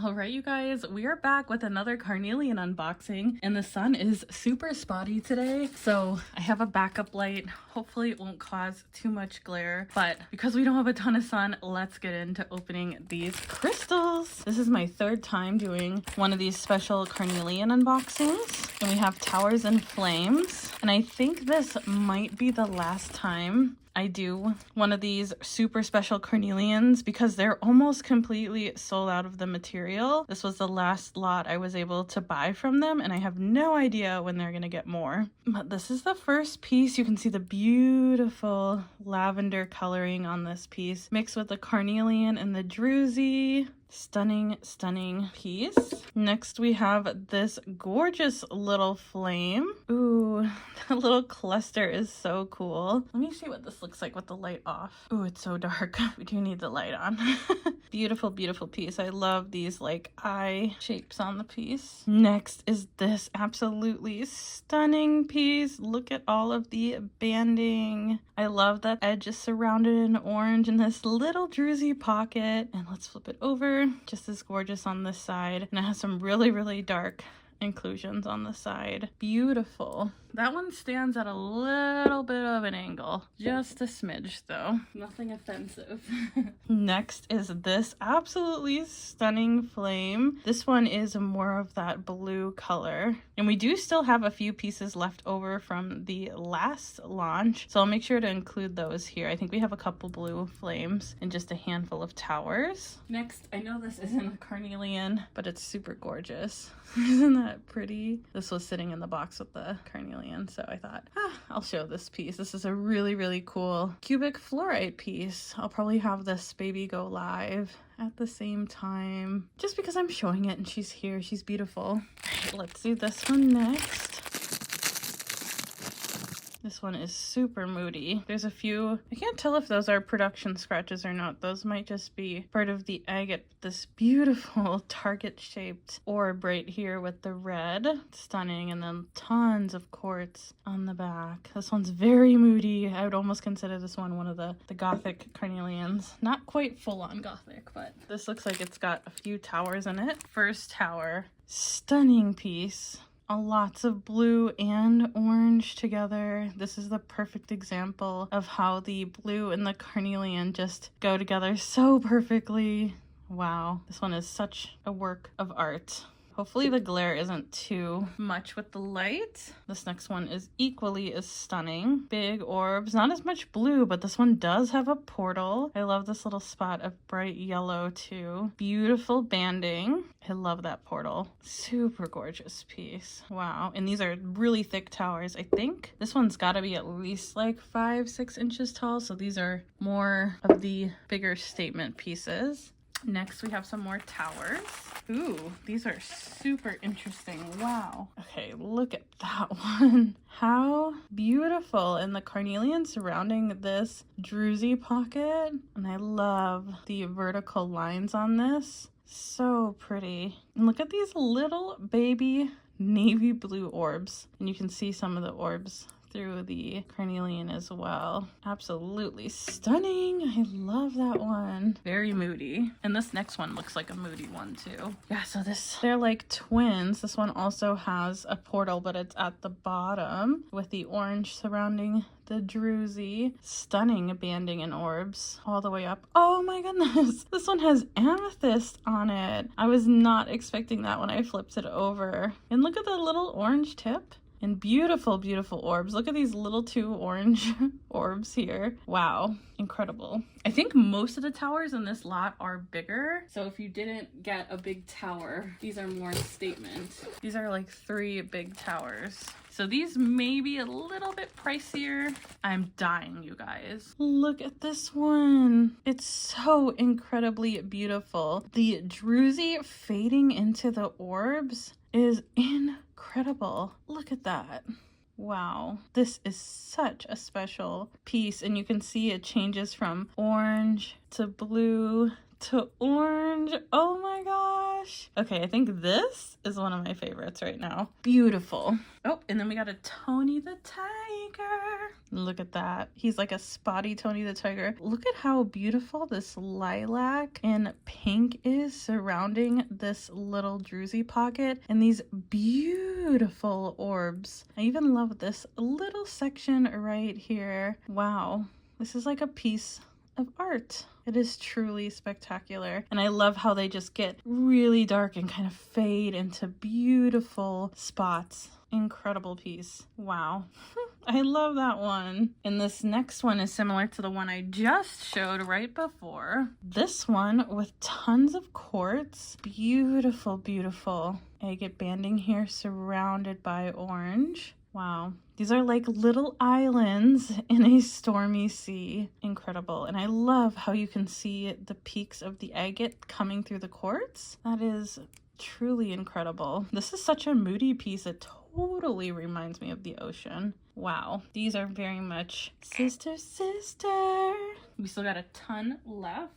All right, you guys, we are back with another Carnelian unboxing, and the sun is super spotty today, so I have a backup light. Hopefully it won't cause too much glare, but because we don't have a ton of sun, let's get into opening these crystals. This is my third time doing one of these special Carnelian unboxings, and we have Towers and Flames, and I think this might be the last time I do one of these super special Carnelians because they're almost completely sold out of the material. This was the last lot I was able to buy from them, and I have no idea when they're gonna get more. But this is the first piece. You can see the beautiful lavender coloring on this piece mixed with the Carnelian and the druzy. Stunning, stunning piece. Next we have this gorgeous little flame. Ooh, that little cluster is so cool. Let me see what this looks like with the light off. Ooh, it's so dark. We do need the light on. Beautiful, beautiful piece. I love these like eye shapes on the piece. Next is this absolutely stunning piece. Look at all of the banding. I love that edge is surrounded in orange in this little druzy pocket. And let's flip it over. Just as gorgeous on this side, and it has some really, really dark inclusions on the side. Beautiful. That one stands at a little bit of an angle. Just a smidge though. Nothing offensive. Next is this absolutely stunning flame. This one is more of that blue color. And we do still have a few pieces left over from the last launch, so I'll make sure to include those here. I think we have a couple blue flames and just a handful of towers. Next, I know this isn't a Carnelian, but it's super gorgeous. Isn't that pretty? This was sitting in the box with the Carnelian, so I thought, I'll show this piece. This is a really, really cool cubic fluorite piece. I'll probably have this baby go live at the same time, just because I'm showing it and she's here. She's beautiful. All right, let's do this one next. This one is super moody. There's a few, I can't tell if those are production scratches or not. Those might just be part of the agate. This beautiful target-shaped orb right here with the red. Stunning, and then tons of quartz on the back. This one's very moody. I would almost consider this one of the gothic Carnelians. Not quite full-on gothic, but this looks like it's got a few towers in it. First tower, stunning piece. Lots of blue and orange together. This is the perfect example of how the blue and the Carnelian just go together so perfectly. Wow, this one is such a work of art. Hopefully the glare isn't too much with the light. This next one is equally as stunning. Big orbs, not as much blue, but this one does have a portal. I love this little spot of bright yellow too. Beautiful banding. I love that portal. Super gorgeous piece. Wow, and these are really thick towers. I think this one's gotta be at least like 5-6 inches tall, so these are more of the bigger statement pieces. Next, we have some more towers. Ooh, these are super interesting. Wow. Okay, look at that one. How beautiful. And the Carnelian surrounding this druzy pocket. And I love the vertical lines on this. So pretty. And look at these little baby navy blue orbs. And you can see some of the orbs through the Carnelian as well. Absolutely stunning. I love that one. Very moody. And this next one looks like a moody one too. Yeah, so they're like twins. This one also has a portal, but it's at the bottom with the orange surrounding the druzy. Stunning banding and orbs all the way up. Oh my goodness. This one has amethyst on it. I was not expecting that when I flipped it over. And look at the little orange tip. And beautiful, beautiful orbs. Look at these little two orange orbs here. Wow, incredible. I think most of the towers in this lot are bigger. So if you didn't get a big tower, these are more statement. These are like 3 big towers. So these may be a little bit pricier. I'm dying, you guys. Look at this one. It's so incredibly beautiful. The druzy fading into the orbs is incredible. Look at that. Wow, this is such a special piece, and you can see it changes from orange to blue to orange. Oh my gosh. Okay, I think this is one of my favorites right now. Beautiful. Oh, and then we got a Tony the Tiger. tiger. Look at that. He's like a spotty Tony the Tiger. Look at how beautiful this lilac and pink is surrounding this little druzy pocket and these beautiful orbs. I even love this little section right here. Wow. This is like a piece of art. It is truly spectacular. And I love how they just get really dark and kind of fade into beautiful spots. Incredible piece. Wow. I love that one. And this next one is similar to the one I just showed right before. This one with tons of quartz. Beautiful, beautiful agate banding here surrounded by orange. Wow. These are like little islands in a stormy sea. Incredible. And I love how you can see the peaks of the agate coming through the quartz. That is truly incredible. This is such a moody piece. It totally reminds me of the ocean. Wow. These are very much sister, sister. We still got a ton left.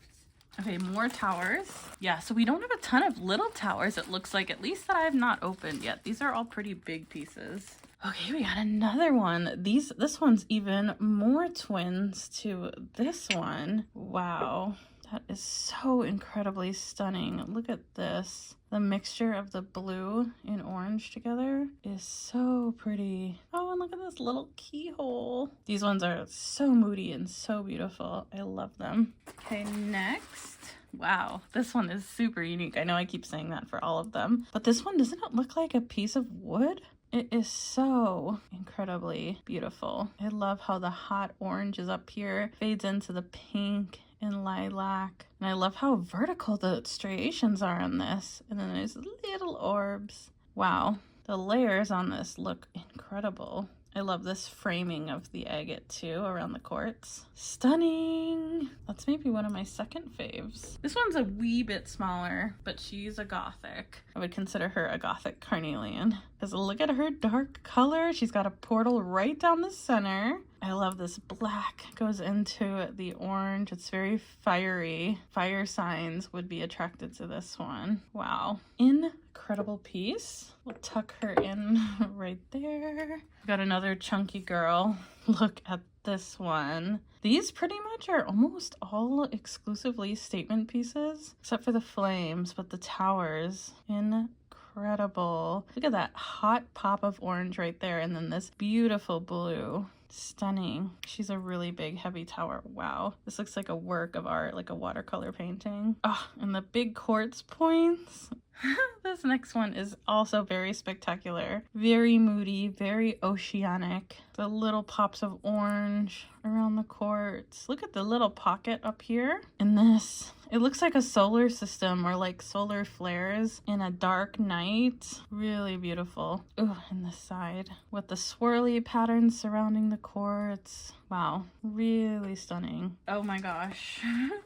Okay, more towers. Yeah, so we don't have a ton of little towers, it looks like, at least that I have not opened yet. These are all pretty big pieces. Okay, we got another one. This one's even more twins to this one. Wow, that is so incredibly stunning. Look at this. The mixture of the blue and orange together is so pretty. Oh, and look at this little keyhole. These ones are so moody and so beautiful. I love them. Okay, next. Wow, this one is super unique. I know I keep saying that for all of them, but this one, doesn't it look like a piece of wood? It is so incredibly beautiful. I love how the hot orange is up here, fades into the pink and lilac. And I love how vertical the striations are on this. And then there's little orbs. Wow, the layers on this look incredible. I love this framing of the agate too around the quartz. Stunning! That's maybe one of my second faves. This one's a wee bit smaller, but she's a gothic. I would consider her a gothic carnelian. Because look at her dark color. She's got a portal right down the center. I love this black goes into the orange. It's very fiery. Fire signs would be attracted to this one. Wow. Incredible piece. We'll tuck her in right there. Got another chunky girl. Look at this one. These pretty much are almost all exclusively statement pieces, except for the flames, but the towers, incredible. Look at that hot pop of orange right there, and then this beautiful blue. Stunning. She's a really big heavy tower. Wow, this looks like a work of art, like a watercolor painting. Oh, and the big quartz points. This next one is also very spectacular, very moody, very oceanic. The little pops of orange around the quartz. Look at the little pocket up here. And this, it looks like a solar system or like solar flares in a dark night. Really beautiful. Ooh, and this side with the swirly patterns surrounding the quartz. Wow, really stunning. Oh my gosh.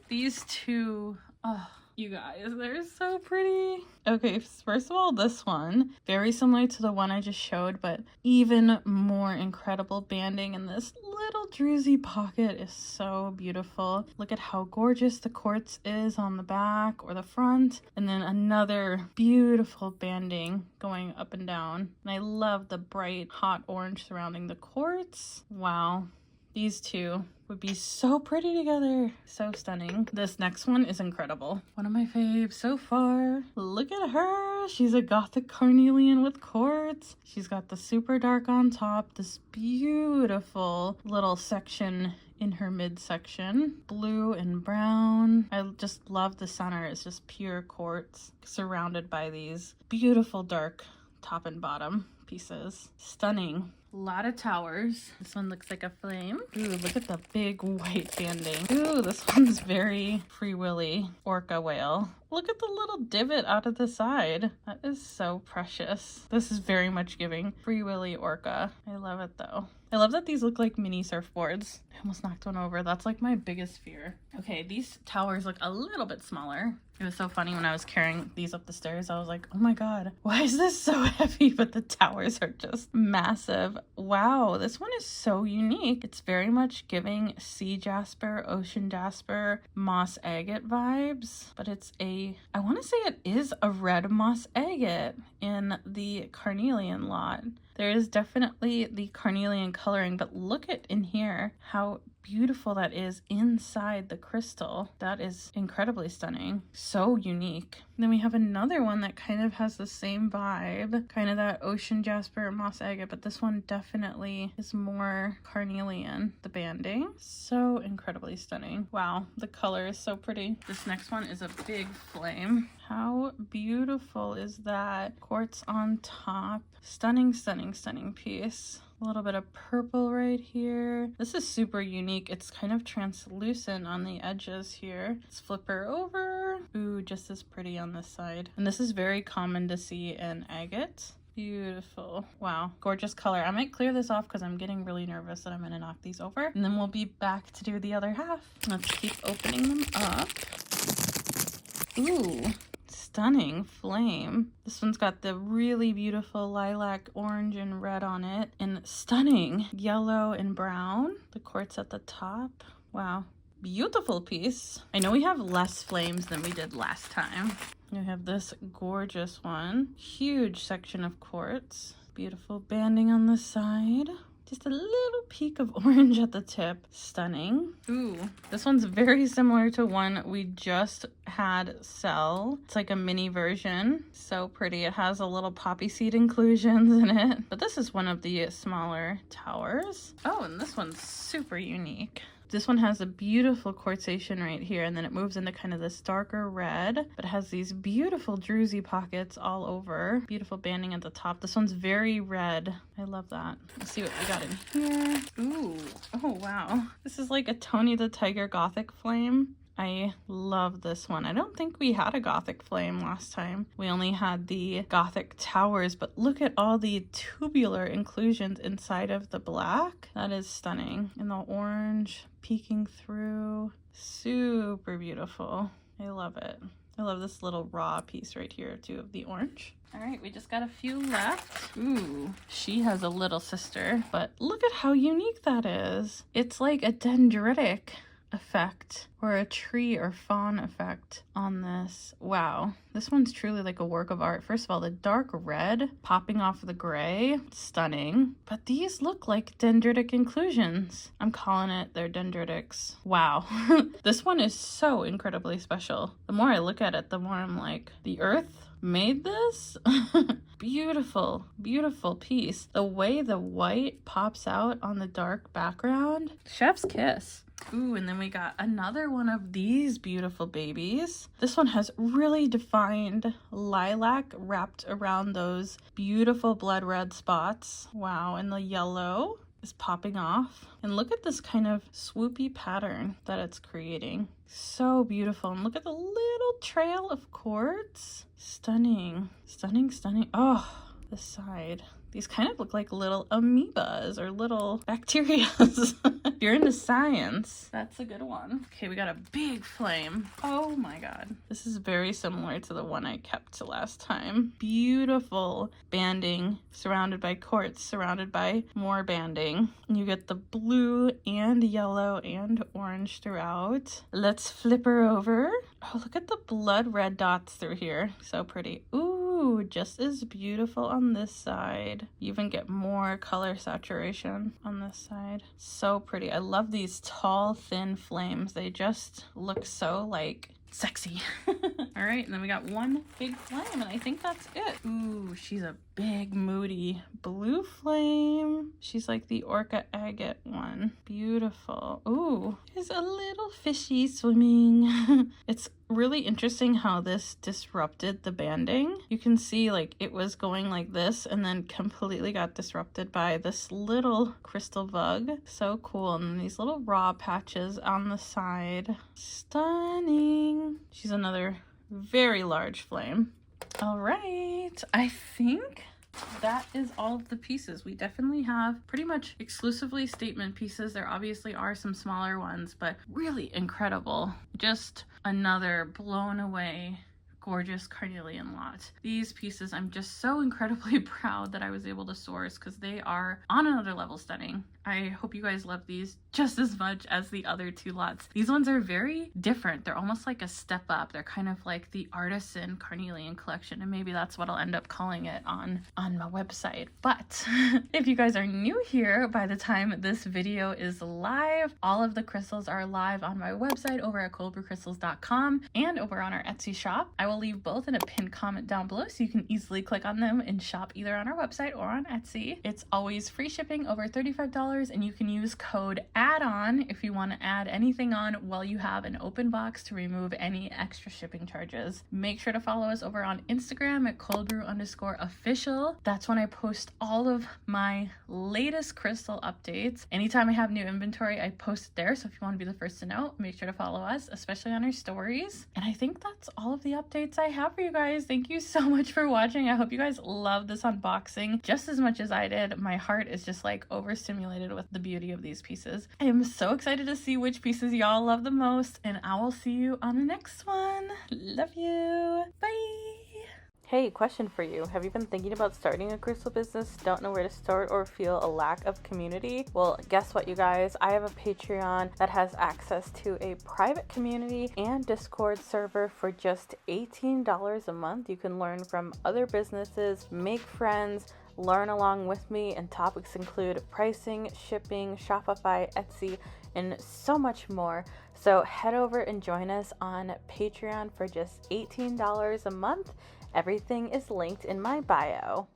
These two, oh, you guys, they're so pretty. Okay, first of all, this one, very similar to the one I just showed, but even more incredible banding. And this little druzy pocket is so beautiful. Look at how gorgeous the quartz is on the back or the front. And then another beautiful banding going up and down. And I love the bright hot orange surrounding the quartz. Wow. These two would be so pretty together. So stunning. This next one is incredible. One of my faves so far. Look at her. She's a gothic carnelian with quartz. She's got the super dark on top. This beautiful little section in her midsection. Blue and brown. I just love the center. It's just pure quartz surrounded by these beautiful dark top and bottom pieces. Stunning. A lot of towers. This one looks like a flame. Ooh, look at the big white banding. Ooh, this one's very Free Willy orca whale. Look at the little divot out of the side. That is so precious. This is very much giving Free Willy orca. I love it though. I love that these look like mini surfboards. I almost knocked one over. That's like my biggest fear. Okay, these towers look a little bit smaller. It was so funny when I was carrying these up the stairs. I was like, oh my god, why is this so heavy? But the towers are just massive. Wow, this one is so unique. It's very much giving sea jasper, ocean jasper, moss agate vibes. But it's I want to say it is a red moss agate. in the Carnelian lot. There is definitely the Carnelian coloring, but look at in here how beautiful that is inside the crystal. That is incredibly stunning. So unique. Then we have another one that kind of has the same vibe, kind of that ocean jasper moss agate, but this one definitely is more Carnelian. The banding, so incredibly stunning. Wow, the color is so pretty. This next one is a big flame. How beautiful is that? Quartz on top. Stunning, stunning, stunning piece. A little bit of purple right here. This is super unique. It's kind of translucent on the edges here. Let's flip her over. Ooh, just as pretty on this side. And this is very common to see in agate. Beautiful. Wow, gorgeous color. I might clear this off because I'm getting really nervous that I'm gonna knock these over. And then we'll be back to do the other half. Let's keep opening them up. Ooh. Stunning flame. This one's got the really beautiful lilac, orange, and red on it, and stunning yellow and brown. The quartz at the top. Wow, beautiful piece. I know we have less flames than we did last time. We have this gorgeous one. Huge section of quartz. Beautiful banding on the side. Just a little peak of orange at the tip. Stunning. Ooh, this one's very similar to one we just had sell. It's like a mini version. So pretty. It has a little poppy seed inclusions in it. But this is one of the smaller towers. Oh, and this one's super unique. This one has a beautiful quartzation right here, and then it moves into kind of this darker red, but it has these beautiful druzy pockets all over. Beautiful banding at the top. This one's very red. I love that. Let's see what we got in here. Ooh, oh wow. This is like a Tony the Tiger Gothic flame. I love this one. I don't think we had a Gothic flame last time. We only had the Gothic towers, but look at all the tubular inclusions inside of the black. That is stunning. And the orange peeking through. Super beautiful. I love it. I love this little raw piece right here too of the orange. All right, we just got a few left. Ooh, she has a little sister, but look at how unique that is. It's like a dendritic effect or a tree or fawn effect on this. Wow, this one's truly like a work of art. First of all, the dark red popping off the gray, stunning. But these look like dendritic inclusions. I'm calling it they're dendritics. Wow. This one is so incredibly special. The more I look at it, the more I'm like, the earth made this? Beautiful, beautiful piece. The way the white pops out on the dark background, chef's kiss. Ooh, and then we got another one of these beautiful babies. This one has really defined lilac wrapped around those beautiful blood red spots. Wow, and the yellow is popping off. And look at this kind of swoopy pattern that it's creating. So beautiful. And look at the little trail of quartz. Stunning, stunning, stunning. Oh, the side. These kind of look like little amoebas or little bacterias. If you're into science, that's a good one. Okay, we got a big flame. Oh my god. This is very similar to the one I kept last time. Beautiful banding surrounded by quartz, surrounded by more banding. And you get the blue and yellow and orange throughout. Let's flip her over. Oh, look at the blood red dots through here. So pretty. Ooh, just as beautiful on this side. You even get more color saturation on this side. So pretty. I love these tall, thin flames. They just look so like sexy. All right, and then we got one big flame, and I think that's it. Ooh, she's a big, moody blue flame. She's like the orca agate one. Beautiful. Ooh, there's a little fishy swimming. It's really interesting how this disrupted the banding. You can see like it was going like this and then completely got disrupted by this little crystal bug. So cool. And then these little raw patches on the side. Stunning. She's another very large flame. All right, I think that is all of the pieces. We definitely have pretty much exclusively statement pieces. There obviously are some smaller ones, but really incredible. Just another blown away gorgeous carnelian lot. These pieces I'm just so incredibly proud that I was able to source because they are on another level stunning. I hope you guys love these just as much as the other two lots. These ones are very different. They're almost like a step up. They're kind of like the Artisan Carnelian collection, and maybe that's what I'll end up calling it on my website. But if you guys are new here, by the time this video is live, all of the crystals are live on my website over at coldbrewcrystals.com and over on our Etsy shop. I will leave both in a pinned comment down below so you can easily click on them and shop either on our website or on Etsy. It's always free shipping over $35, and you can use code ADDON if you want to add anything on while you have an open box to remove any extra shipping charges. Make sure to follow us over on Instagram at coldbrew_official. That's when I post all of my latest crystal updates. Anytime I have new inventory, I post it there. So if you want to be the first to know, make sure to follow us, especially on our stories. And I think that's all of the updates I have for you guys. Thank you so much for watching. I hope you guys love this unboxing just as much as I did. My heart is just like overstimulated with the beauty of these pieces. I am so excited to see which pieces y'all love the most, and I will see you on the next one. Love you. Bye. Hey, question for you. Have you been thinking about starting a crystal business, don't know where to start, or feel a lack of community? Well, guess what, you guys? I have a Patreon that has access to a private community and Discord server for just $18 a month. You can learn from other businesses, make friends, learn along with me, and topics include pricing, shipping, Shopify, Etsy, and so much more. So head over and join us on Patreon for just $18 a month. Everything is linked in my bio.